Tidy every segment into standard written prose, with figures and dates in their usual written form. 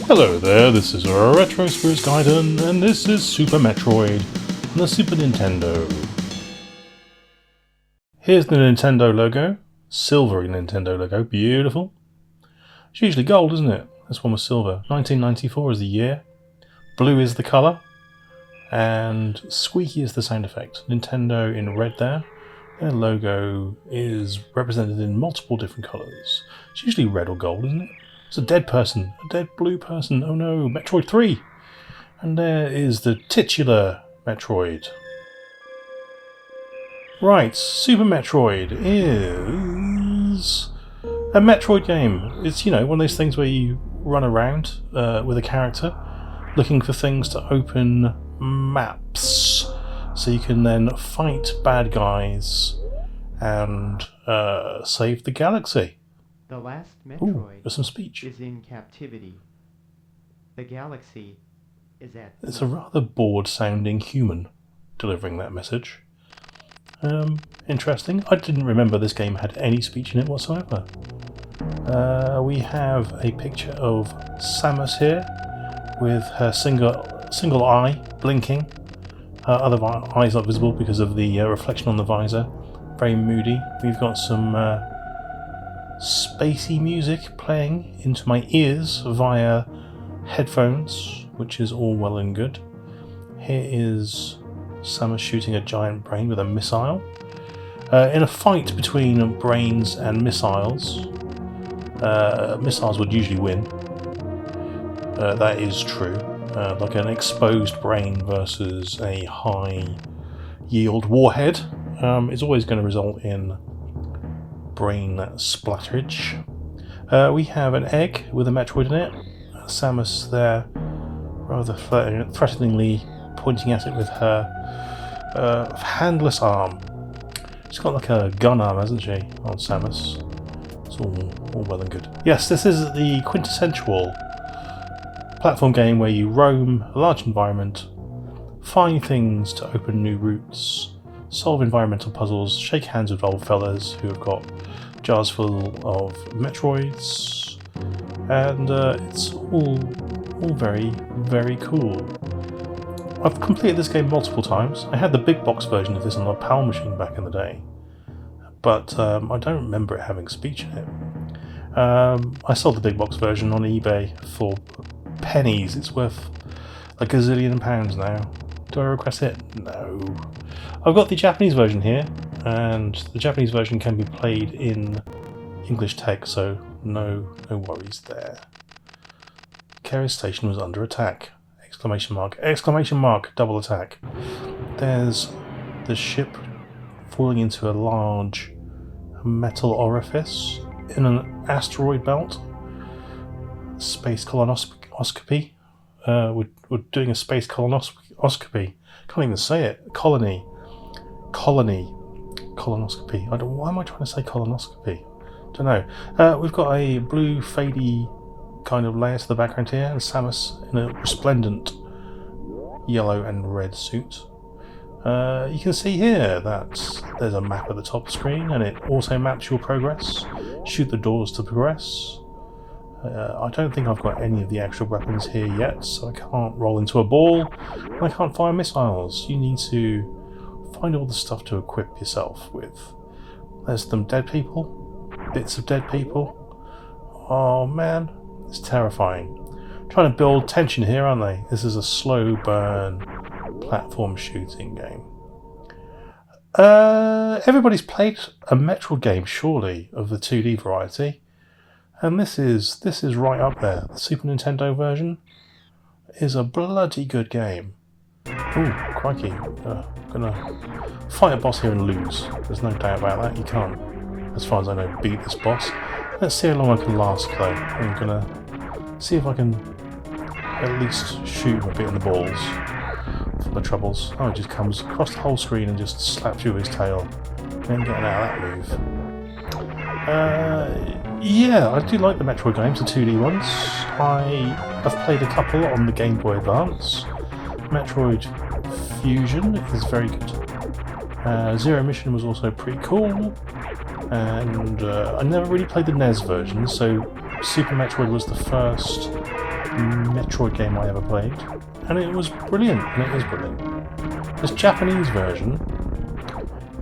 Hello there, this is Retro Spirits Gaiden, and this is Super Metroid on the Super Nintendo. Here's the Nintendo logo, silvery Nintendo logo, beautiful. It's usually gold, isn't it? This one was silver. 1994 is the year, blue is the colour, and squeaky is the sound effect. Nintendo in red there. Their logo is represented in multiple different colours. It's usually red or gold, isn't it? It's a dead person, a dead blue person. Oh no, Metroid 3! And there is the titular Metroid. Right, Super Metroid is a Metroid game. It's, you know, one of those things where you run around with a character looking for things to open maps. So you can then fight bad guys and save the galaxy. The last Metroid there's some speech. is in captivity. The galaxy is at... It's a rather bored-sounding human delivering that message. Interesting. I didn't remember this game had any speech in it whatsoever. We have a picture of Samus here with her single eye blinking. Her other eye's not visible because of the reflection on the visor. Very moody. We've got some spacey music playing into my ears via headphones, which is all well and good. Here is Samus shooting a giant brain with a missile. In a fight between brains and missiles, missiles would usually win. That is true. Like an exposed brain versus a high yield warhead is always going to result in brain splatterage. We have an egg with a Metroid in it. Samus there rather threateningly pointing at it with her handless arm. She's got like a gun arm, hasn't she, on Samus? It's all well and good. Yes, this is the quintessential platform game where you roam a large environment, find things to open new routes, solve environmental puzzles, shake hands with old fellas who have got jars full of Metroids, and it's all very, very cool. I've completed this game multiple times. I had the big box version of this on a PAL machine back in the day, but I don't remember it having speech in it. I sold the big box version on eBay for pennies. It's worth a gazillion pounds now. Do I request it? No. I've got the Japanese version here, and the Japanese version can be played in English text, so no worries there. Keres Station was under attack! Exclamation mark! Exclamation mark! Double attack! There's the ship falling into a large metal orifice in an asteroid belt. Space colonoscopy. We're doing a space colonoscopy. Can't even say it. Colonoscopy. Why am I trying to say colonoscopy? Don't know. We've got a blue fadey kind of layer to the background here, and Samus in a resplendent yellow and red suit. You can see here that there's a map at the top of the screen, and it auto maps your progress. Shoot the doors to progress. I don't think I've got any of the extra weapons here yet, so I can't roll into a ball, and I can't fire missiles. You need to find all the stuff to equip yourself with. There's some dead people, bits of dead people. Oh man, it's terrifying. Trying to build tension here, aren't they? This is a slow burn platform shooting game. Everybody's played a Metroid game, surely, of the 2D variety. And this is right up there. The Super Nintendo version is a bloody good game. Ooh, crikey. Gonna fight a boss here and lose. There's no doubt about that. You can't, as far as I know, beat this boss. Let's see how long I can last, though. I'm gonna see if I can at least shoot him a bit in the balls for my troubles. Oh, it just comes across the whole screen and just slaps you with his tail. Ain't getting out of that move. Yeah, I do like the Metroid games, the 2D ones. I have played a couple on the Game Boy Advance. Metroid Fusion is very good. Zero Mission was also pretty cool. And I never really played the NES version, so Super Metroid was the first Metroid game I ever played, and it was brilliant, and it is brilliant. This Japanese version,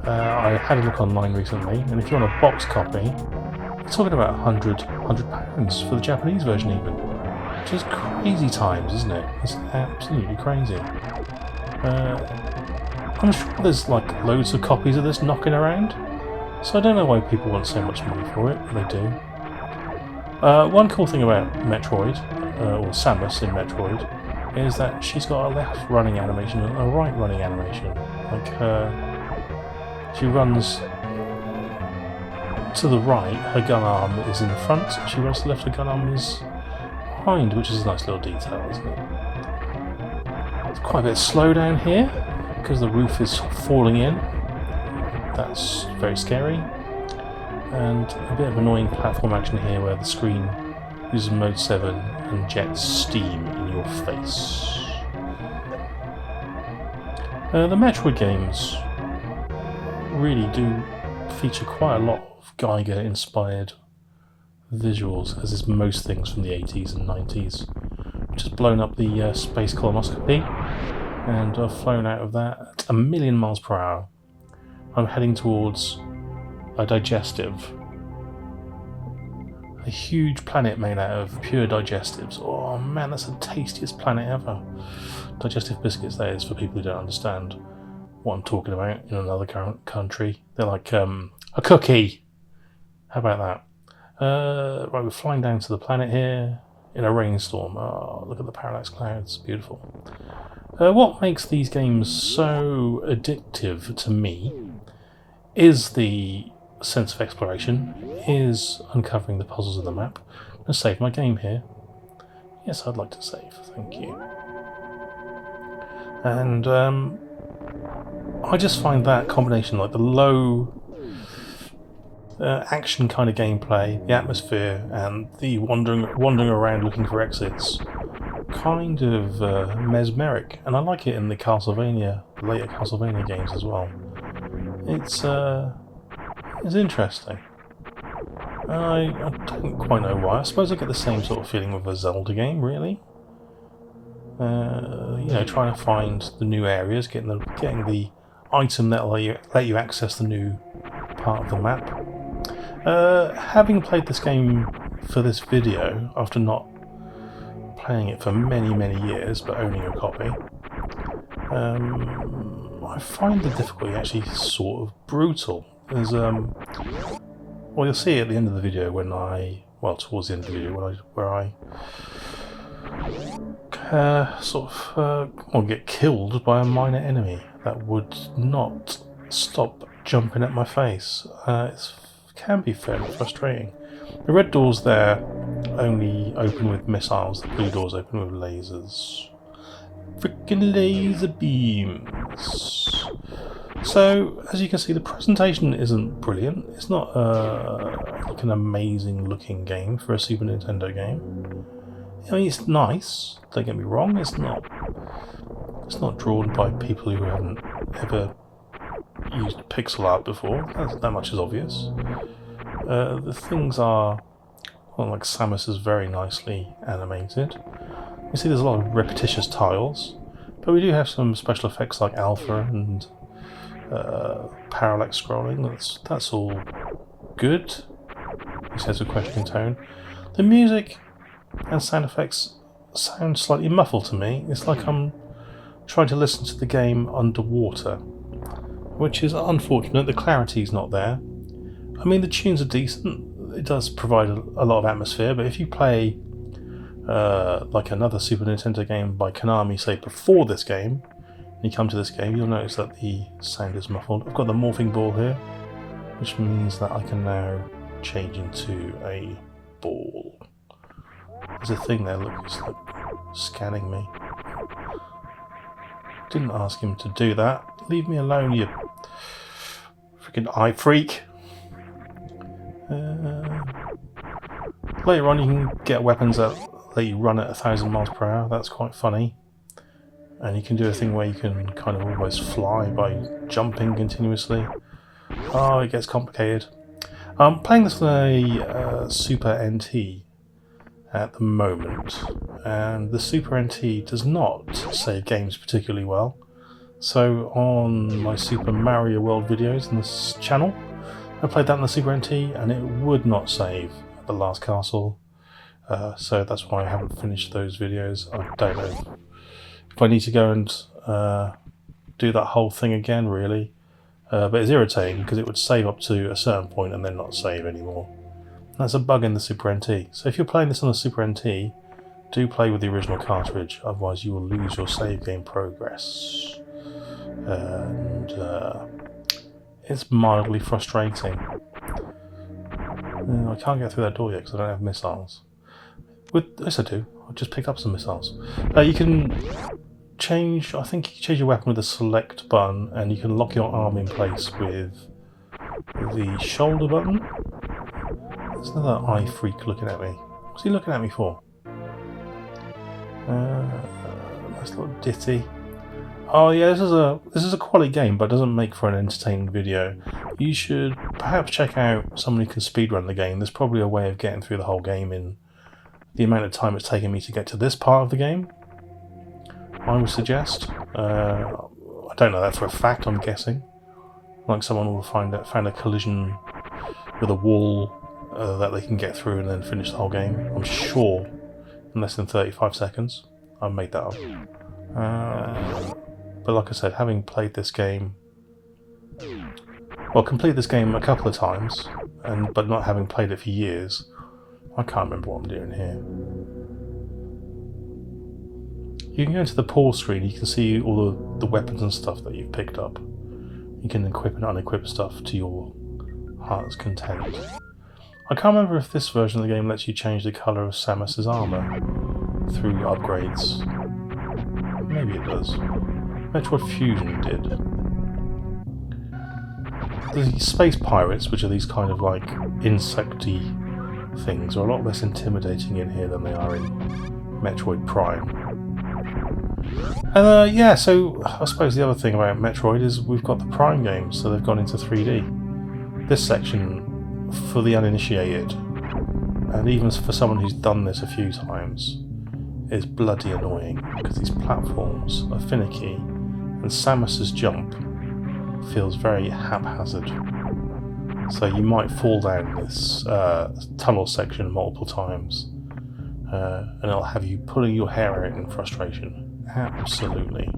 I had a look online recently, and if you want a box copy, you're talking about £100 for the Japanese version even. Which is crazy times, isn't it? It's absolutely crazy. I'm sure there's like loads of copies of this knocking around, so I don't know why people want so much money for it, but they do. One cool thing about Metroid, or Samus in Metroid, is that she's got a left running animation and a right running animation. Like, she runs to the right, her gun arm is in the front, she runs to the left, her gun arm is behind, which is a nice little detail, isn't it? It's quite a bit slow down here, because the roof is falling in. That's very scary. And a bit of annoying platform action here where the screen uses mode 7 and jets steam in your face. The Metroid games really do feature quite a lot of Geiger inspired visuals, as is most things from the 80s and 90s, which has blown up the space colonoscopy, and I've flown out of that at 1,000,000 miles per hour. I'm heading towards a digestive. A huge planet made out of pure digestives. Oh man, that's the tastiest planet ever. Digestive biscuits, that is, for people who don't understand what I'm talking about in another country. They're like a cookie. How about that? Right, we're flying down to the planet here in a rainstorm. Oh, look at the parallax clouds. Beautiful. What makes these games so addictive to me is the sense of exploration, is uncovering the puzzles of the map. I'm going to save my game here. Yes, I'd like to save, thank you. And I just find that combination, like the low action kind of gameplay, the atmosphere, and the wandering around looking for exits, kind of mesmeric. And I like it in the later Castlevania games as well. It's interesting. I don't quite know why. I suppose I get the same sort of feeling with a Zelda game, really. Trying to find the new areas, getting the item that'll let you access the new part of the map. Having played this game for this video, after not playing it for many years, but owning a copy, I find the difficulty actually sort of brutal. There's well, you'll see at the end of the video towards the end of the video where I get killed by a minor enemy that would not stop jumping at my face. It can be fairly frustrating. The red doors there only open with missiles, the blue doors open with lasers. Frickin' laser beams. So, as you can see, the presentation isn't brilliant. It's not like an amazing looking game for a Super Nintendo game. I mean, it's nice, don't get me wrong. It's not drawn by people who haven't ever used pixel art before. That much is obvious. The things are, like Samus is very nicely animated. You see there's a lot of repetitious tiles, but we do have some special effects like alpha and parallax scrolling. That's all good, he says with questioning tone. The music and sound effects sound slightly muffled to me. It's like I'm trying to listen to the game underwater, which is unfortunate. The clarity's not there. I mean, the tunes are decent. It does provide a lot of atmosphere, but if you play like another Super Nintendo game by Konami, say before this game, and you come to this game, you'll notice that the sound is muffled. I've got the morphing ball here, which means that I can now change into a ball. There's a thing there, look, it's like scanning me. Didn't ask him to do that. Leave me alone, you freaking eye freak. Later on you can get weapons that let you run at 1,000 miles per hour. That's quite funny. And you can do a thing where you can kind of almost fly by jumping continuously. Oh, it gets complicated. I'm playing this with a Super NT, at the moment, and the Super NT does not save games particularly well. So on my Super Mario World videos on this channel, I played that on the Super NT and it would not save at the last castle. So that's why I haven't finished those videos. I don't know if I need to go and do that whole thing again, really. But it's irritating because it would save up to a certain point and then not save anymore. That's a bug in the Super NT. So if you're playing this on the Super NT, do play with the original cartridge, otherwise you will lose your save game progress. And it's mildly frustrating. I can't get through that door yet because I don't have missiles. Yes I do, I just picked up some missiles. You can change, I think you can change your weapon with the select button, and you can lock your arm in place with the shoulder button. There's another eye freak looking at me. What's he looking at me for? Nice little ditty. Oh yeah, this is a quality game, but it doesn't make for an entertaining video. You should perhaps check out someone who can speedrun the game. There's probably a way of getting through the whole game in the amount of time it's taken me to get to this part of the game, I would suggest. I don't know that for a fact, I'm guessing. Like someone will found a collision with a wall that they can get through and then finish the whole game. I'm sure in less than 35 seconds. I made that up. But like I said, having played this game, well, completed this game a couple of times, but not having played it for years, I can't remember what I'm doing here. You can go into the pause screen, you can see all the weapons and stuff that you've picked up. You can equip and unequip stuff to your heart's content. I can't remember if this version of the game lets you change the colour of Samus's armour through upgrades. Maybe it does. Metroid Fusion did. The space pirates, which are these kind of like insecty things, are a lot less intimidating in here than they are in Metroid Prime. And yeah, so I suppose the other thing about Metroid is we've got the Prime games, so they've gone into 3D. This section, for the uninitiated, and even for someone who's done this a few times, is bloody annoying, because these platforms are finicky, and Samus's jump feels very haphazard. So you might fall down this tunnel section multiple times, and it'll have you pulling your hair out in frustration. Absolutely.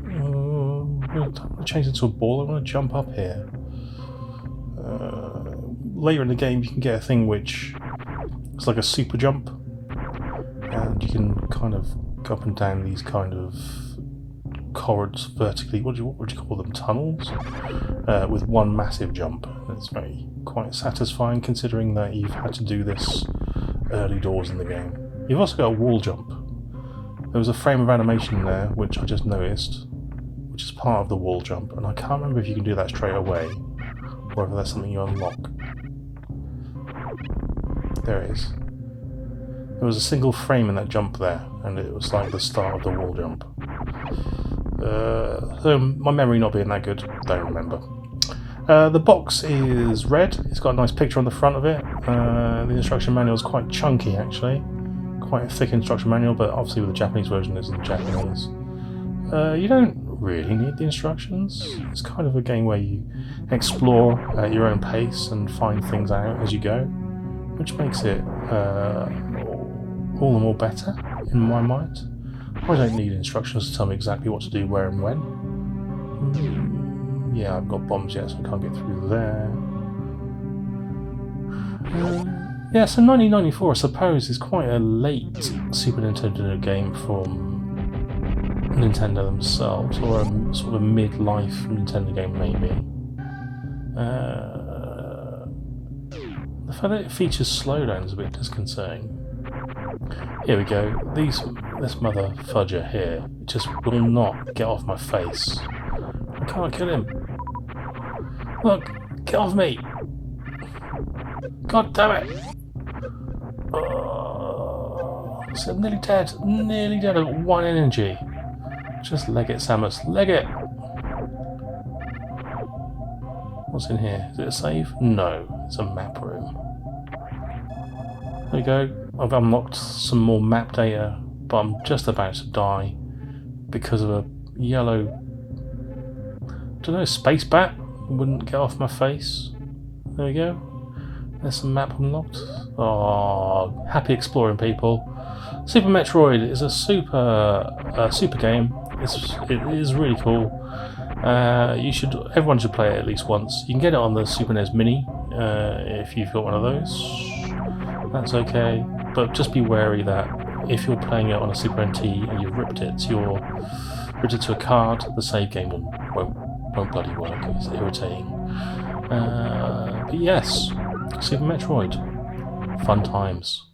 I want to change it to a ball. I want to jump up here. Later in the game you can get a thing which is like a super jump, and you can kind of go up and down these kind of corridors vertically. What would you call them? Tunnels? With one massive jump. It's quite satisfying, considering that you've had to do this early doors in the game. You've also got a wall jump. There was a frame of animation there which I just noticed, which is part of the wall jump, and I can't remember if you can do that straight away or whether that's something you unlock. There it is. There was a single frame in that jump there, and it was like the start of the wall jump. So my memory not being that good, don't remember. The box is red. It's got a nice picture on the front of it. The instruction manual is quite chunky, actually. Quite a thick instruction manual, but obviously with the Japanese version it's in Japanese. You don't really need the instructions. It's kind of a game where you explore at your own pace and find things out as you go, which makes it all the more better in my mind. I don't need instructions to tell me exactly what to do, where and when. Yeah, I've got bombs yet, so I can't get through there. Yeah, so 1994, I suppose, is quite a late Super Nintendo game from Nintendo themselves, or a sort of a mid-life Nintendo game, maybe. The fact that it features slowdowns is a bit disconcerting. Here we go. This mother fudger here just will not get off my face. I can't kill him. Look, get off me! God damn it! Oh, so I'm nearly dead. Nearly dead. I've got 1 energy. Just leg it, Samus. Leg it! What's in here? Is it a save? No, it's a map room. There we go. I've unlocked some more map data, but I'm just about to die because of a yellow, don't know, space bat wouldn't get off my face. There we go. There's some map unlocked. Oh, happy exploring, people. Super Metroid is a super game. It is really cool. Everyone should play it at least once. You can get it on the Super NES Mini if you've got one of those. That's okay, but just be wary that if you're playing it on a Super NT and you've ripped it to a card, the save game won't bloody work. It's irritating. But yes, Super Metroid, fun times.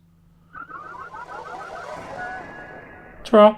Ta-ra!